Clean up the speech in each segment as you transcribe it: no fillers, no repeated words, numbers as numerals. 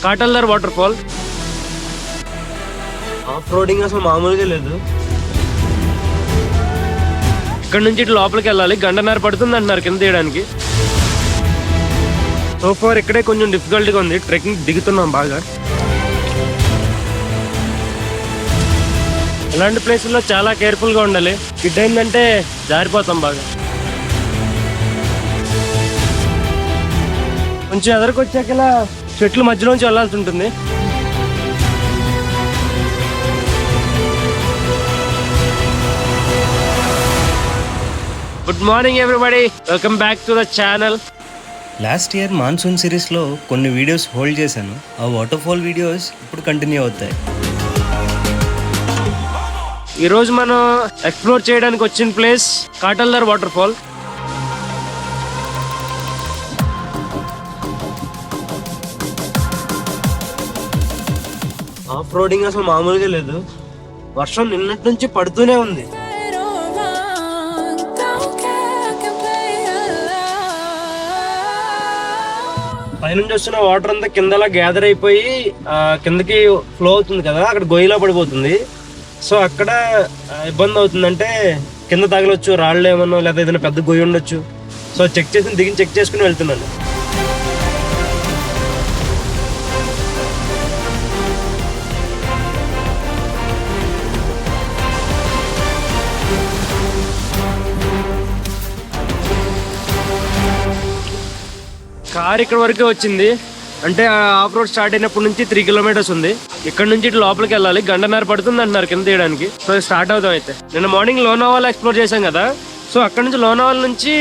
కాటల్దార్ waterfall. Off roading అసలు మామూలుగా లేదు. ఇక్కడ నుంచి ఇటు లోపలికి వెళ్ళాలి, గంటన్నర పడుతుంది అంటున్నారు కింద తీయడానికి. సో ఫార్ ఇక్కడే కొంచెం డిఫికల్ట్గా ఉంది, ట్రెక్కింగ్ దిగుతున్నాం బాగా. ఇలాంటి ప్లేసుల్లో చాలా కేర్ఫుల్గా ఉండాలి, కిడ్ అయిందంటే జారిపోతాం బాగా. కొంచెం ఎదరికి వచ్చాక ఇలా చెట్ల మధ్యలోంచి వెళ్ళాల్సి ఉంటుంది. Good morning everybody, welcome back to the channel. Last year monsoon సిరీస్లో కొన్ని వీడియోస్ హోల్డ్ చేశాను. ఆ వాటర్ ఫాల్ వీడియోస్ ఇప్పుడు కంటిన్యూ అవుతాయి. ఈరోజు మనం ఎక్స్ప్లోర్ చేయడానికి వచ్చిన ప్లేస్ కాటల్దార్ వాటర్ ఫాల్. ఆఫ్ రోడింగ్ అసలు మామూలుగా లేదు. వర్షం నిన్నటి నుంచి పడుతూనే ఉంది. పైనుంచి వస్తున్న వాటర్ అంతా కిందలా గ్యాదర్ అయిపోయి కిందకి ఫ్లో అవుతుంది కదా, అక్కడ గొయ్యిలా పడిపోతుంది. సో అక్కడ ఇబ్బంది అవుతుందంటే కింద తగలొచ్చు, రాళ్ళు ఏమన్నా లేదా ఏదైనా పెద్ద గొయ్యి ఉండొచ్చు. సో చెక్ చేసుకుని వెళ్తున్నాను. కార్ ఇక్కడ వరకే వచ్చింది, అంటే ఆఫ్ రోడ్ స్టార్ట్ అయినప్పటి నుంచి 3 కిలోమీటర్స్ ఉంది. ఇక్కడ నుంచి ఇటు లోపలికి వెళ్ళాలి, గంటన్నర పడుతుంది అంటున్నారు కింద తీయడానికి. సో స్టార్ట్ అవుతాం. అయితే నిన్న మార్నింగ్ లోనావాలా ఎక్స్ప్లోర్ చేశాం కదా, సో అక్కడ నుంచి లోనావాలా నుంచి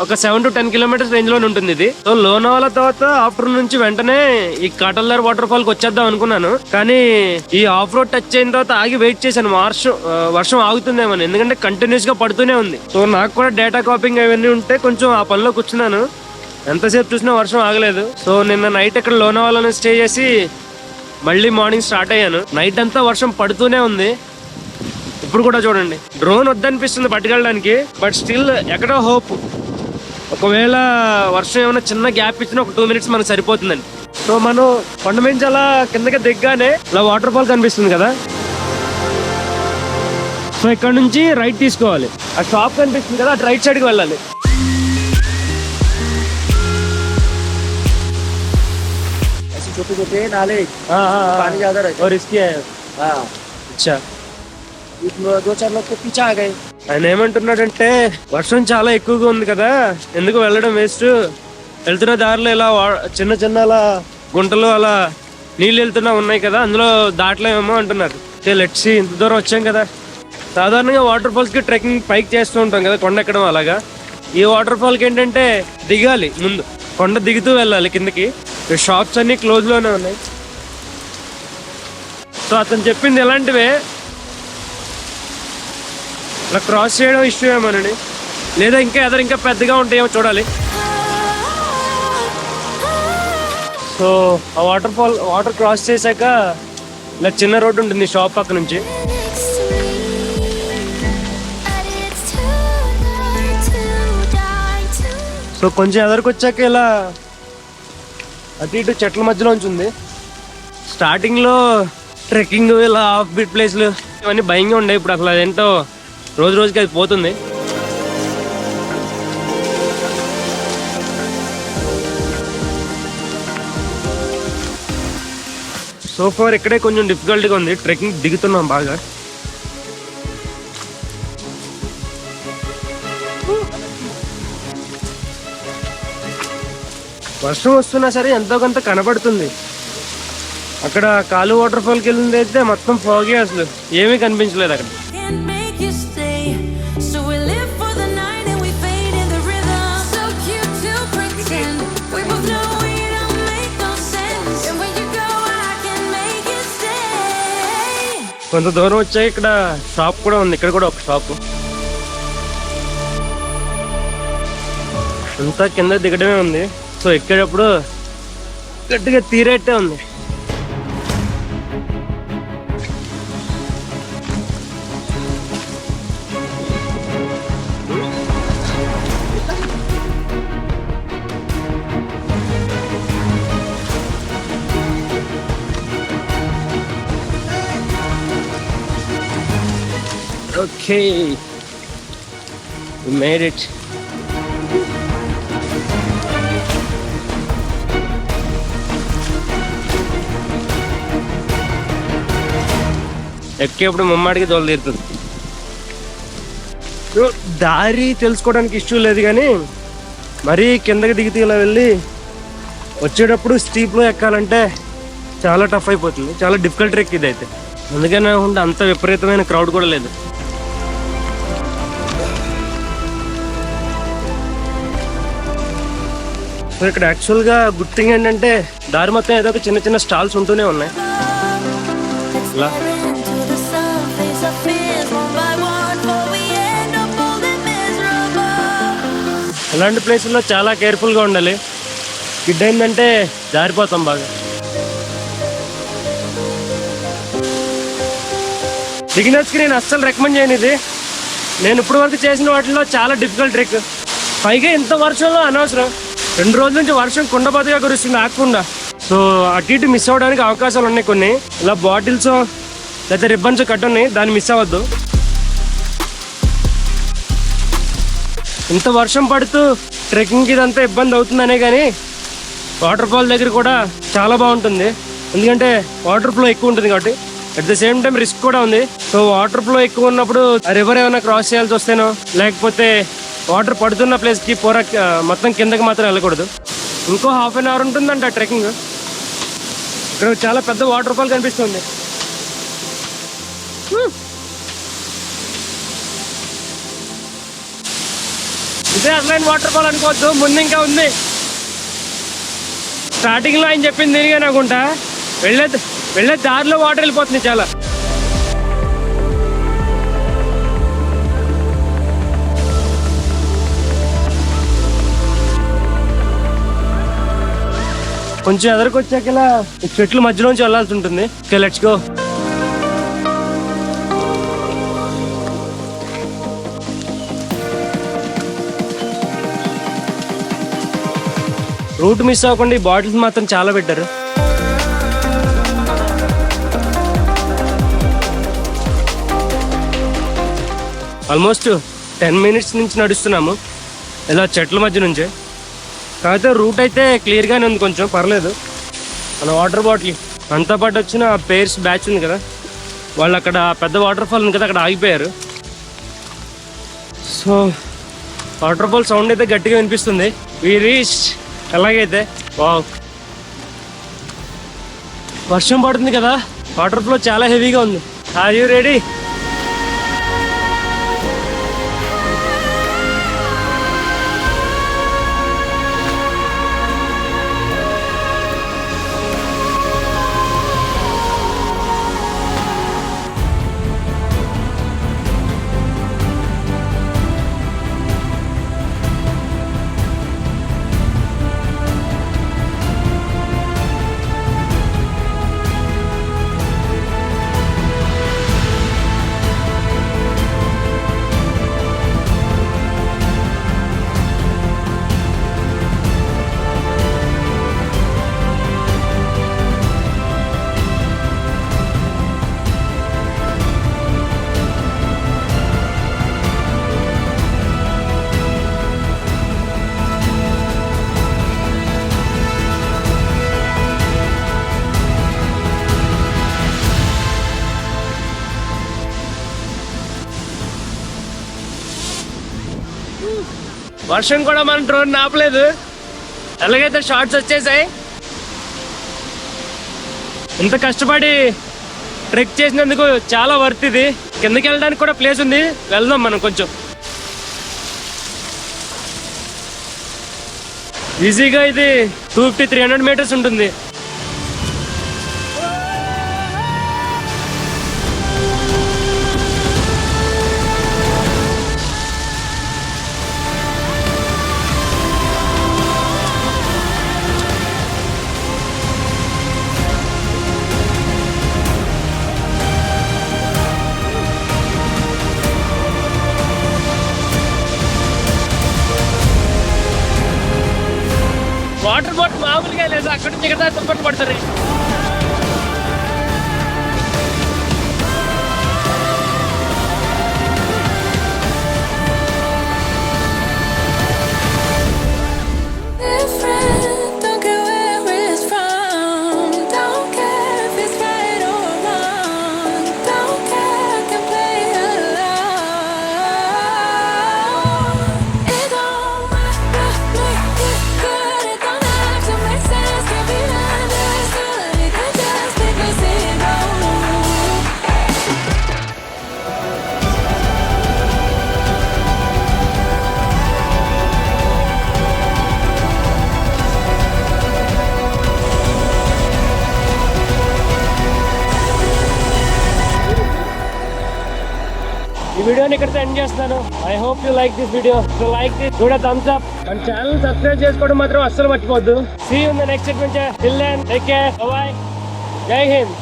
ఒక 7 to 10 కిలోమీటర్స్ రేంజ్ లోనే ఉంటుంది ఇది. సో లోనావాలా తర్వాత ఆఫ్టర్నూన్ నుంచి వెంటనే ఈ కాటల్దార్ వాటర్ ఫాల్ కి వచ్చేద్దాం అనుకున్నాను, కానీ ఈ ఆఫ్ రోడ్ టచ్ అయిన తర్వాత ఆగి వెయిట్ చేశాను. వర్షం ఆగుతుందేమో, ఎందుకంటే కంటిన్యూస్ గా పడుతూనే ఉంది. సో నాకు కూడా డేటా కాపింగ్ అవన్నీ ఉంటే కొంచెం ఆ పనిలో కూర్చున్నాను. ఎంతసేపు చూసినా వర్షం ఆగలేదు. సో నిన్న నైట్ ఇక్కడ లోనావాలాలో స్టే చేసి మళ్ళీ మార్నింగ్ స్టార్ట్ అయ్యాను. నైట్ అంతా వర్షం పడుతూనే ఉంది. ఇప్పుడు కూడా చూడండి, డ్రోన్ వద్దనిపిస్తుంది పట్టుకెళ్ళడానికి, బట్ స్టిల్ ఎక్కడో హోప్. ఒకవేళ వర్షం ఏమైనా చిన్న గ్యాప్ ఇచ్చినా ఒక 2 minutes మనకు సరిపోతుందండి. సో మనం కొండ నుంచి అలా కిందకి దిగ్గానే ఇలా వాటర్ ఫాల్ కనిపిస్తుంది కదా. సో ఇక్కడ నుంచి రైట్ తీసుకోవాలి, ఆ షాప్ కనిపిస్తుంది కదా, అటు రైట్ సైడ్కి వెళ్ళాలి. छोटे नाले पानी ज्यादा रहता है और इसकी है. अच्छा, 2-4 लोग पीछे आ गए. ఆయన ఏమంటున్నాడంటే వర్షం చాలా ఎక్కువగా ఉంది కదా, ఎందుకు వెళ్ళడం వేస్ట్, వెళ్తున్న దారిలో ఇలా చిన్న చిన్న అలా గుంటలు అలా నీళ్ళు వెళ్తున్నా ఉన్నాయి కదా, అందులో దాటలేమేమో అంటున్నారు. లెట్స్ సీ, ఇంత దూరం వచ్చాం కదా. సాధారణంగా వాటర్ ఫాల్స్ కి ట్రెక్కింగ్ పైకి చేస్తూ ఉంటాం కదా, కొండ ఎక్కడం అలాగా. ఈ వాటర్ ఫాల్ కి ఏంటంటే దిగాలి, ముందు కొండ దిగుతూ వెళ్ళాలి కిందకి. షాప్స్ అన్ని క్లోజ్ లోనే ఉన్నాయి. సో అతను చెప్పింది ఎలాంటివే, ఇలా క్రాస్ చేయడం ఇష్యూ ఏమోనండి, లేదా ఇంకా పెద్దగా ఉంటాయేమో చూడాలి. సో ఆ వాటర్ క్రాస్ చేశాక ఇలా చిన్న రోడ్డు ఉంటుంది షాప్ పక్క నుంచి. సో కొంచెం ఎదరికి వచ్చాక ఇలా అటు ఇటు చెట్ల మధ్యలో ఉంది. స్టార్టింగ్లో ట్రెక్కింగ్ ఇలా ఆఫ్ బీట్ ప్లేస్లు ఇవన్నీ భయంగా ఉండే, ఇప్పుడు అసలు అదేంటో రోజు రోజుకి అది పోతుంది. సో ఫార్ ఇక్కడే కొంచెం డిఫికల్ట్గా ఉంది, ట్రెక్కింగ్ దిగుతున్నాం బాగా. వర్షం వస్తున్నా సరే ఎంతో కొంత కనపడుతుంది. అక్కడ కాలు వాటర్ ఫాల్కి వెళ్ళింది అయితే మొత్తం ఫాగి, అసలు ఏమీ కనిపించలేదు అక్కడ. కొంత దూరం వచ్చాయి, ఇక్కడ షాప్ కూడా ఉంది, ఇక్కడ కూడా ఒక షాపు. అంతా కింద దిగడమే ఉంది. సో ఎక్కేటప్పుడు గట్టిగా తీరేట్టే ఉంది. Okay, we made it. ఎక్కేప్పుడు మమ్మాడికి దోలు తీరుతుంది. దారి తెలుసుకోవడానికి ఇష్యూ లేదు, కానీ మరీ కిందకి దిగితే ఇలా వెళ్ళి వచ్చేటప్పుడు స్టీప్లో ఎక్కాలంటే చాలా టఫ్ అయిపోతుంది. చాలా డిఫికల్ట్ ట్రెక్ ఇది అయితే. అందుకని అనుకుంటే అంత విపరీతమైన క్రౌడ్ కూడా లేదు. సో ఇక్కడ యాక్చువల్గా గుడ్ థింగ్ ఏంటంటే దారి మొత్తం ఏదో ఒక చిన్న చిన్న స్టాల్స్ ఉంటూనే ఉన్నాయి. ఇలా అలాంటి ప్లేసుల్లో చాలా కేర్ఫుల్గా ఉండాలి. గిడ్ అయిందంటే జారిపోతాం బాగా. బిగినర్స్కి నేను అస్సలు రికమెండ్ చేయను ఇది. నేను ఇప్పటి వరకు చేసిన వాటిలో చాలా డిఫికల్ట్ ట్రిక్. పైగా ఇంత వర్షంలో అనవసరం. 2 రోజుల నుంచి వర్షం కుండబద్దగా కురుస్తుంది ఆగకుండా. సో అటు ఇటు మిస్ అవ్వడానికి అవకాశాలు ఉన్నాయి కొన్ని. ఇలా బాటిల్స్ లేదా రిబ్బన్స్ కట్ ఉన్నాయి, దాన్ని మిస్ అవ్వద్దు. ఇంత వర్షం పడుతూ ట్రెక్కింగ్కి ఇదంతా ఇబ్బంది అవుతుందనే, కానీ వాటర్ ఫాల్ దగ్గర కూడా చాలా బాగుంటుంది. ఎందుకంటే వాటర్ ఫ్లో ఎక్కువ ఉంటుంది కాబట్టి. At the same time risk కూడా ఉంది. సో వాటర్ ఫ్లో ఎక్కువ ఉన్నప్పుడు రివర్ ఏమైనా క్రాస్ చేయాల్సి వస్తేనో, లేకపోతే వాటర్ పడుతున్న ప్లేస్కి మొత్తం కిందకి మాత్రం వెళ్ళకూడదు. ఇంకో ½ an hour ఉంటుందంట ట్రెక్కింగ్. ఇక్కడ చాలా పెద్ద వాటర్ ఫాల్ కనిపిస్తుంది. ఇదే అసలైన వాటర్ ఫాల్ అనుకోవద్దు, ముందు ఇంకా ఉంది. స్టార్టింగ్లో ఆయన చెప్పింది దీనిగా అనుకుంటా. వెళ్ళే దారిలో వాటర్ వెళ్ళిపోతుంది చాలా. కొంచెం ఎదరికొచ్చాక ఇలా చెట్ల మధ్యలోంచి వెళ్ళాల్సి ఉంటుంది. Okay, let's go. Route miss అవ్వకుండా ఈ బాటిల్స్ మాత్రం చాలా బెటర్. ఆల్మోస్ట్ 10 minutes నుంచి నడుస్తున్నాము ఇలా చెట్ల మధ్య నుంచే. కాకపోతే రూట్ అయితే క్లియర్గానే ఉంది, కొంచెం పర్లేదు. మన వాటర్ బాటిల్ అంతా పాటు వచ్చిన పేర్స్ బ్యాచ్ ఉంది కదా, వాళ్ళు అక్కడ పెద్ద వాటర్ ఫాల్ ఉంది కదా, అక్కడ ఆగిపోయారు. సో వాటర్ ఫాల్ సౌండ్ అయితే గట్టిగా వినిపిస్తుంది. We reach. ఎలాగైతే వావ్, వర్షం పడుతుంది కదా, వాటర్ ఫ్లో చాలా హెవీగా ఉంది. Are you ready? వర్షం కూడా మన డ్రోన్ ఆపలేదు. ఎలాగైతే షార్ట్స్ వచ్చేసాయి. ఇంత కష్టపడి ట్రెక్ చేసినందుకు చాలా వర్త్ ఇది. కిందకి వెళ్ళడానికి కూడా ప్లేస్ ఉంది, వెళ్దాం మనం. కొంచెం ఈజీగా ఇది 250-300 meters ఉంటుంది. వాటర్ బాటిల్ మామూలుగా లేదు, అక్కడ నుంచి ఇక్కడ తుప్పట్లు పడుతుంది. వీడియోని ఇక్కడ ఎండ్ చేస్తున్నాను. I hope you like this video. Like this, కూడా థమ్స్ అప్. మన ఛానల్ సబ్స్క్రైబ్ చేసుకోవడం మాత్రం అస్సలు మర్చిపోద్దు. See you in the next adventure. Till then take care. Bye bye. Jai Hind.